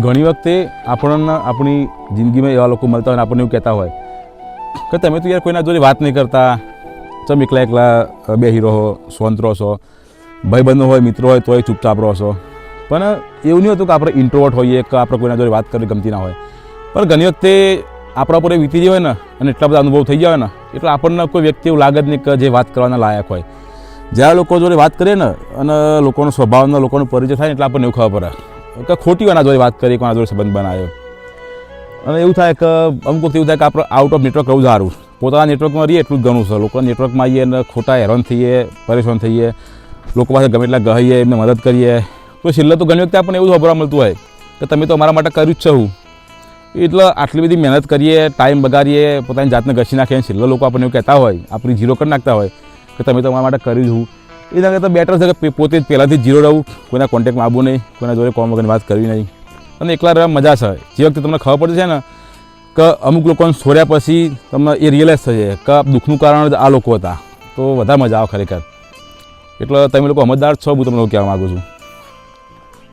ઘણી વખતે આપણી જિંદગીમાં એવા લોકો મળતા હોય અને આપણને એવું કહેતા હોય કે તમે તો યાર કોઈના જોડે વાત નહીં કરતા, ચમ એકલા એકલા બેસી રહો, સ્વતંત્ર છો, ભાઈબંધો હોય, મિત્રો હોય તોય ચૂપચાપ રહો છો. પણ એવું નહીં હોતું કે આપણે ઇન્ટ્રોવર્ટ હોઈએ કે આપણે કોઈના જોડે વાત કરવી ગમતી ના હોય. પણ ઘણી વખતે આપણા પર વીતી જાય હોય ને અને એટલા બધા અનુભવ થઈ ગયા હોય ને એટલે આપણને કોઈ વ્યક્તિ એવું લાગે જ નહીં કે જે વાત કરવાના લાયક હોય. જ્યારે લોકો જોડે વાત કરીએ ને અને લોકોનો સ્વભાવનો લોકોનો પરિચય થાય ને એટલે આપણને એવું ખબર પડે કે ખોટી કોના જોડે વાત કરીએ, કોના જોડે સંબંધ બનાવ્યો. અને એવું થાય કે અમુક વખત એવું થાય કે આપણે આઉટ ઓફ નેટવર્ક રહું સારું, પોતાના નેટવર્કમાં રહીએ એટલું જ ઘણું છે. લોકોના નેટવર્કમાં આવીએ અને ખોટા હેરાન થઈએ, પરેશાન થઈએ, લોકો પાસે ગમે એટલા ગહીએ, એમને મદદ કરીએ તો છેલ્લે તો ઘણી વખતે આપણને એવું ખબર મળતું હોય કે તમે તો અમારા માટે કર્યું જ છે. હું એટલે આટલી બધી મહેનત કરીએ, ટાઈમ બગાડીએ, પોતાની જાતને ઘસી નાખીએ, છેલ્લે લોકો આપણને એવું કહેતા હોય, આપણી ઝીરો કરી નાખતા હોય કે તમે તો અમારા માટે કર્યું છું. એ લાગે તો બેટર છે કે પોતે જ પહેલાંથી ઝીરો રહું, કોઈના કોન્ટેક્ટમાં આવવું નહીં, કોઈના જોડે કોમ વગરની વાત કરવી નહીં અને એકલા રહેવા મજા છે. જે વખતે તમને ખબર પડે છે ને કે અમુક લોકોને છોડ્યા પછી તમને એ રિયલાઇઝ થશે કે દુઃખનું કારણ જ આ લોકો હતા, તો વધારે મજા આવે ખરેખર. એટલે તમે લોકો સમજદાર છો, હું તમને કહેવા માગું છું.